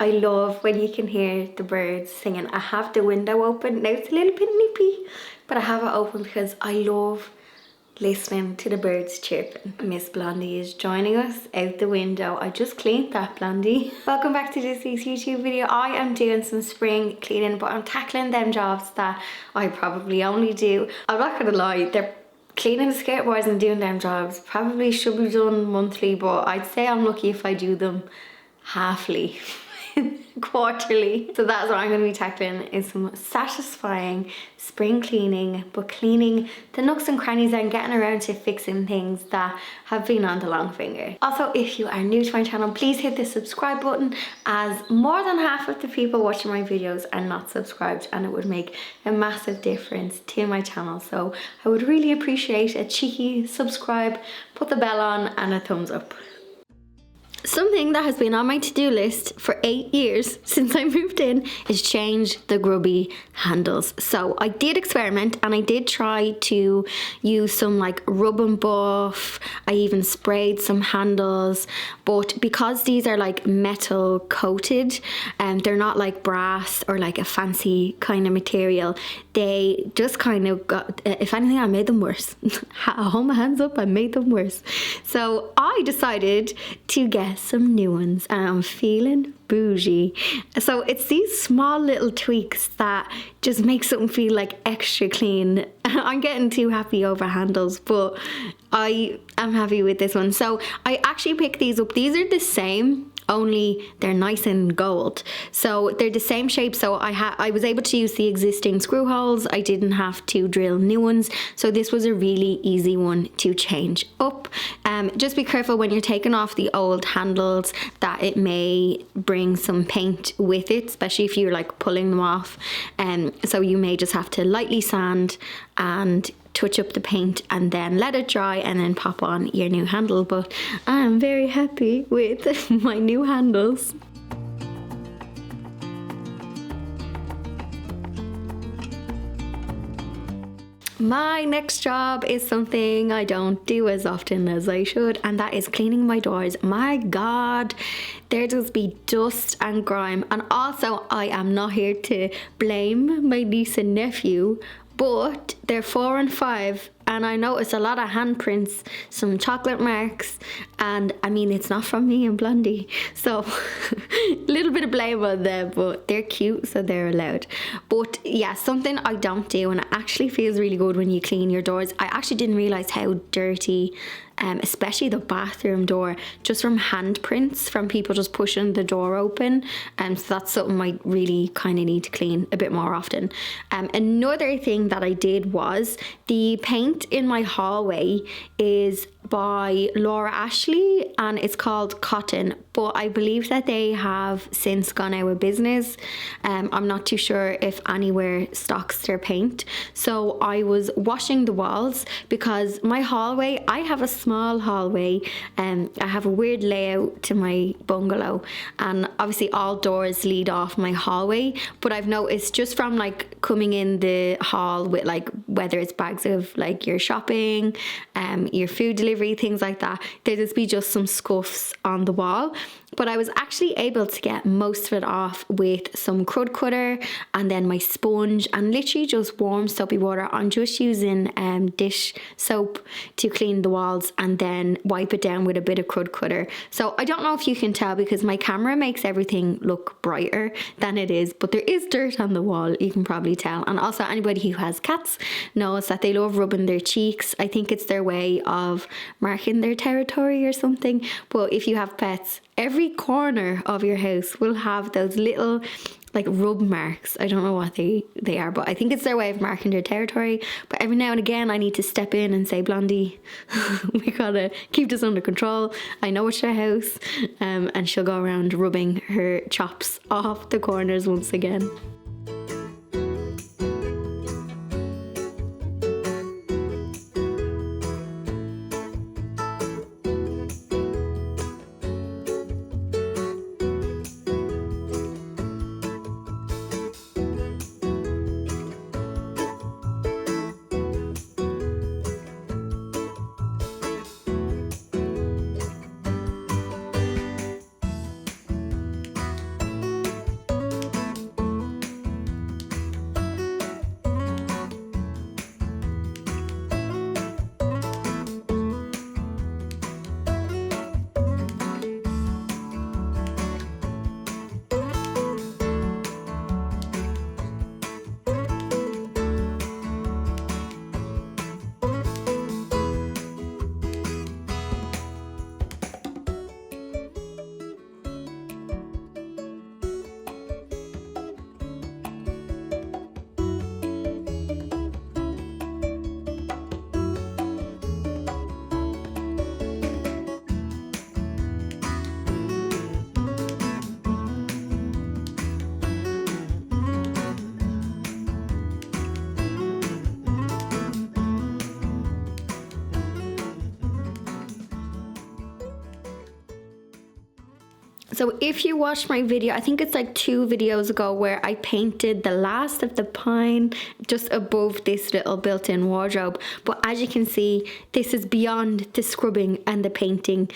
I love when you can hear the birds singing. I have the window open. Now it's a little bit nippy, but I have it open because I love listening to the birds chirping. Miss Blondie is joining us out the window. I just cleaned that, Blondie. Welcome back to this week's YouTube video. I am doing some spring cleaning, but I'm tackling them jobs that I probably only do. I'm not gonna lie, they're cleaning the skateboards and doing them jobs probably should be done monthly, but I'd say I'm lucky if I do them halfly. Quarterly. So that's what I'm going to be tackling, is some satisfying spring cleaning, but cleaning the nooks and crannies and getting around to fixing things that have been on the long finger. Also, if you are new to my channel, please hit the subscribe button, as more than half of the people watching my videos are not subscribed, and it would make a massive difference to my channel. So I would really appreciate a cheeky subscribe, put the bell on, and a thumbs up. Something that has been on my to-do list for 8 years since I moved in is change the grubby handles. So I did experiment and I did try to use some like rub and buff. I even sprayed some handles, but because these are like metal coated and they're not like brass or like a fancy kind of material, they just kind of got, if anything, I made them worse. Hold my hands up, I made them worse. So I decided to get some new ones and I'm feeling bougie. So it's these small little tweaks that just make something feel like extra clean. I'm getting too happy over handles, but I am happy with this one. So I actually picked these up. These are the same, only they're nice and gold. So they're the same shape. So I was able to use the existing screw holes. I didn't have to drill new ones. So this was a really easy one to change up. Just be careful when you're taking off the old handles that it may bring some paint with it, especially if you're like pulling them off. So you may just have to lightly sand and touch up the paint and then let it dry and then pop on your new handle. But I'm very happy with my new handles. My next job is something I don't do as often as I should, and that is cleaning my doors. My God, there just be dust and grime. And also, I am not here to blame my niece and nephew, but they're 4 and 5, and I noticed a lot of handprints, some chocolate marks, and I mean, it's not from me and Blondie, so a little bit of blame on them, but they're cute, so they're allowed. But yeah, something I don't do, and it actually feels really good when you clean your doors. I actually didn't realize how dirty, especially the bathroom door, just from handprints from people just pushing the door open. So that's something I really kind of need to clean a bit more often. Another thing that I did was the paint in my hallway is by Laura Ashley and it's called Cotton, but I believe that they have since gone out of business. I'm not too sure if anywhere stocks their paint. So I was washing the walls because my hallway, I have a small hallway and I have a weird layout to my bungalow, and obviously all doors lead off my hallway, but I've noticed just from like coming in the hall with like whether it's bags of like your shopping, your food delivery, things like that, there just be just some scuffs on the wall. But I was actually able to get most of it off with some crud cutter and then my sponge and literally just warm soapy water. I'm just using dish soap to clean the walls and then wipe it down with a bit of crud cutter. So I don't know if you can tell because my camera makes everything look brighter than it is, but there is dirt on the wall, you can probably tell. And also anybody who has cats knows that they love rubbing their cheeks. I think it's their way of marking their territory or something. But if you have pets, every corner of your house will have those little like rub marks. I don't know what they are, but I think it's their way of marking their territory. But every now and again I need to step in and say, Blondie, we gotta keep this under control. I know it's your house. And she'll go around rubbing her chops off the corners once again. So if you watched my video, I think it's like 2 videos ago, where I painted the last of the pine just above this little built-in wardrobe. But as you can see, this is beyond the scrubbing and the painting.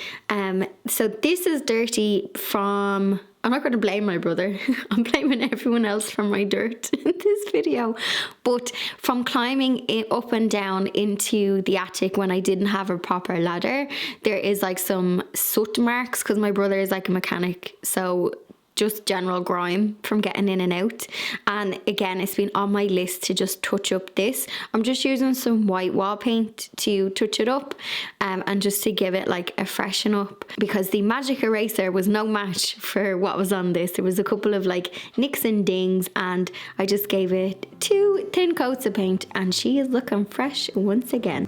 So this is dirty from... I'm not going to blame my brother. I'm blaming everyone else for my dirt in this video. But from climbing it up and down into the attic when I didn't have a proper ladder, there is like some soot marks, because my brother is like a mechanic. So just general grime from getting in and out. And again, it's been on my list to just touch up this. I'm just using some white wall paint to touch it up, and just to give it like a freshen up, because the magic eraser was no match for what was on this. There was a couple of like nicks and dings, and I just gave it 2 thin coats of paint, and she is looking fresh once again.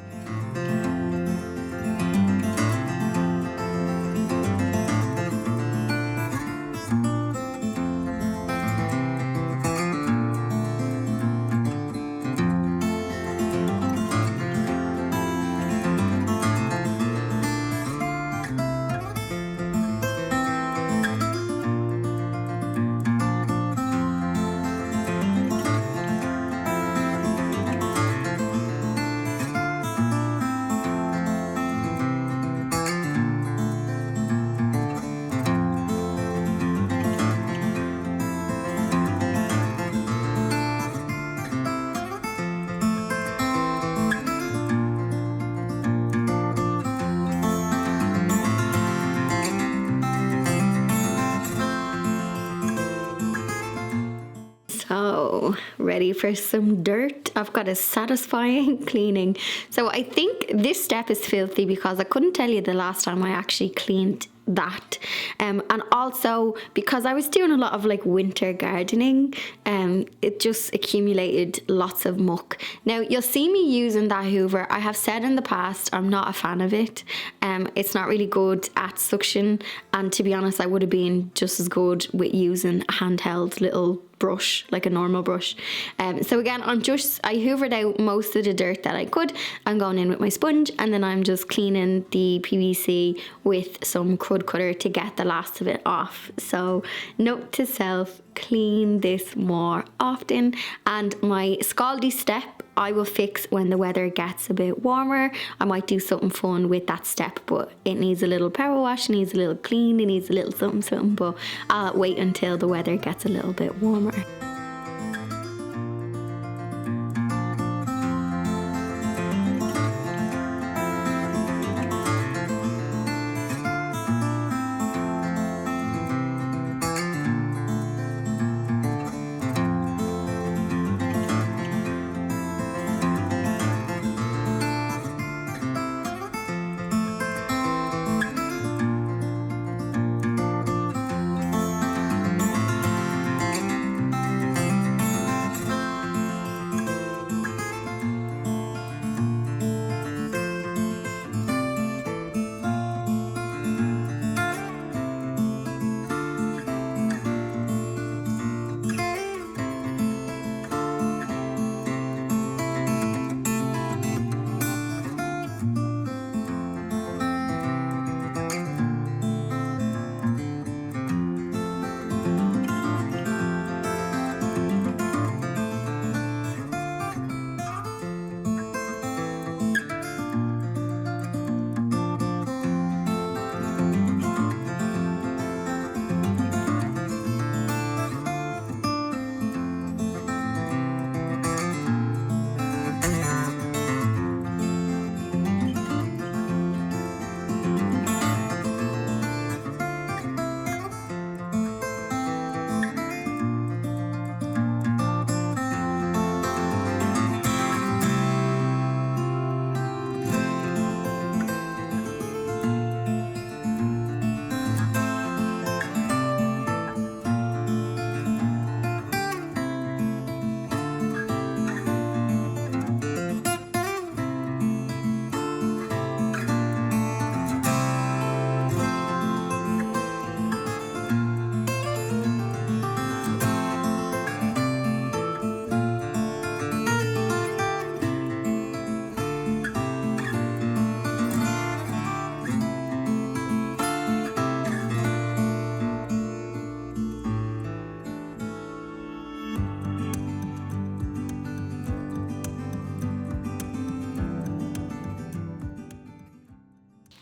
So, ready for some dirt? I've got a satisfying cleaning. So I think this step is filthy because I couldn't tell you the last time I actually cleaned that. And also because I was doing a lot of like winter gardening, it just accumulated lots of muck. Now you'll see me using that hoover. I have said in the past I'm not a fan of it. It's not really good at suction, and to be honest, I would have been just as good with using a handheld little brush, like a normal brush. So again, I hoovered out most of the dirt that I could. I'm going in with my sponge, and then I'm just cleaning the PVC with some crud cutter to get the last of it off. So note to self, clean this more often. And my scaldy step I will fix when the weather gets a bit warmer. I might do something fun with that step, but it needs a little power wash, it needs a little clean, it needs a little something, but I'll wait until the weather gets a little bit warmer.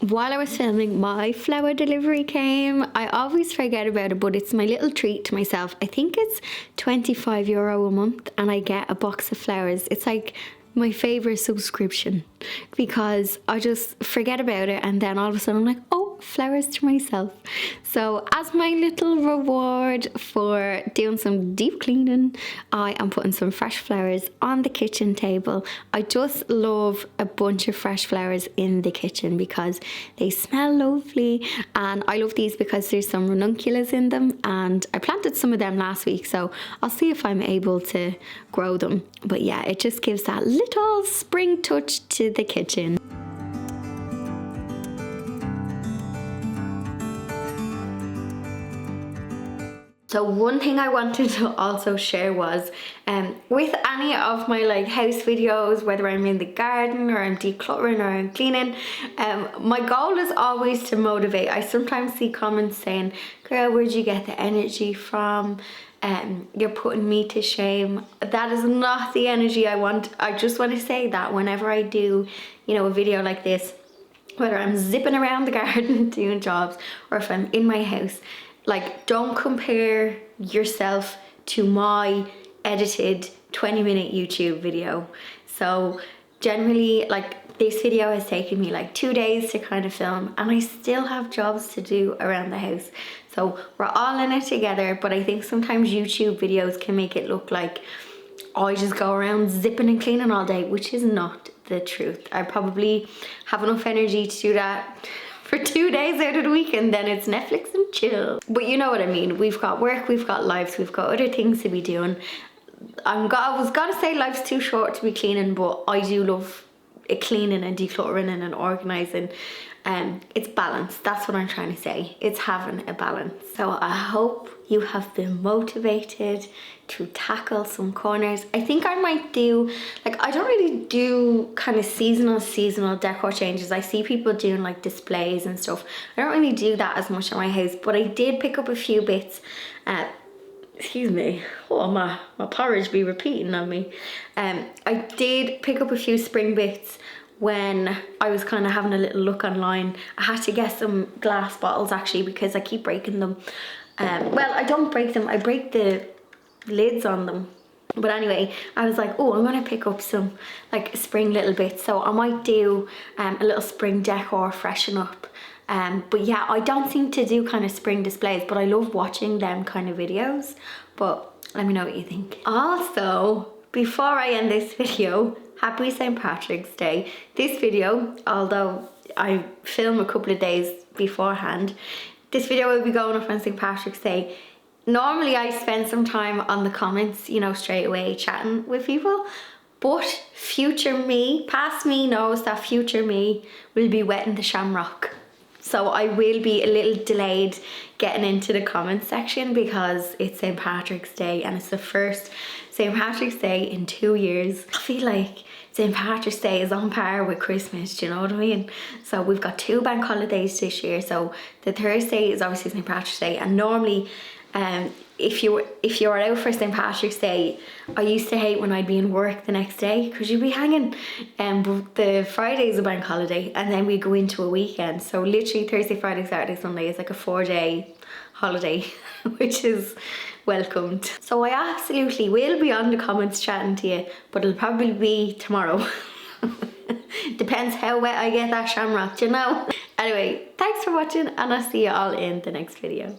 While I was filming, my flower delivery came. I always forget about it, but it's my little treat to myself. I think it's €25 a month and I get a box of flowers. It's like my favorite subscription because I just forget about it and then all of a sudden I'm like, oh, flowers to myself. So as my little reward for doing some deep cleaning, I am putting some fresh flowers on the kitchen table. I just love a bunch of fresh flowers in the kitchen because they smell lovely, and I love these because there's some ranunculus in them, and I planted some of them last week, so I'll see if I'm able to grow them. But yeah, it just gives that little spring touch to the kitchen. So one thing I wanted to also share was with any of my like house videos, whether I'm in the garden or I'm decluttering or I'm cleaning, my goal is always to motivate. I sometimes see comments saying, girl, where'd you get the energy from? You're putting me to shame. That is not the energy I want. I just want to say that whenever I do, you know, a video like this, whether I'm zipping around the garden doing jobs or if I'm in my house, like, don't compare yourself to my edited 20-minute YouTube video. So generally, like, this video has taken me like 2 days to kind of film, and I still have jobs to do around the house. So we're all in it together, but I think sometimes YouTube videos can make it look like I just go around zipping and cleaning all day, which is not the truth. I probably have enough energy to do that for 2 days out of the week, and then it's Netflix and chill. But you know what I mean. We've got work, we've got lives, we've got other things to be doing. I was gonna say life's too short to be cleaning, but I do love cleaning and decluttering and organising. It's balance. That's what I'm trying to say. It's having a balance. So I hope you have been motivated to tackle some corners. I think I might do, like, I don't really do kind of seasonal decor changes. I see people doing like displays and stuff. I don't really do that as much in my house, but I did pick up a few bits. Excuse me, oh, my porridge be repeating on me. I did pick up a few spring bits when I was kind of having a little look online. I had to get some glass bottles actually because I keep breaking them. Well, I don't break them, I break the lids on them. But anyway, I was like, oh, I'm gonna pick up some like spring little bits. So I might do a little spring decor freshen up. But yeah, I don't seem to do kind of spring displays, but I love watching them kind of videos. But let me know what you think. Also, before I end this video, happy St. Patrick's Day. This video, although I film a couple of days beforehand, this video will be going up on St. Patrick's Day. Normally I spend some time on the comments, you know, straight away chatting with people, but future me, past me knows that future me will be wetting the shamrock. So I will be a little delayed getting into the comment section because it's St. Patrick's Day and it's the first St. Patrick's Day in 2 years. I feel like St. Patrick's Day is on par with Christmas, do you know what I mean? So we've got 2 bank holidays this year. So the Thursday is obviously St. Patrick's Day, and normally if you were out for St. Patrick's Day, I used to hate when I'd be in work the next day because you'd be hanging. But the Friday is a bank holiday and then we go into a weekend. So literally Thursday, Friday, Saturday, Sunday is like a 4-day holiday, which is welcomed. So I absolutely will be on the comments chatting to you, but it'll probably be tomorrow. Depends how wet I get that shamrock, you know? Anyway, thanks for watching and I'll see you all in the next video.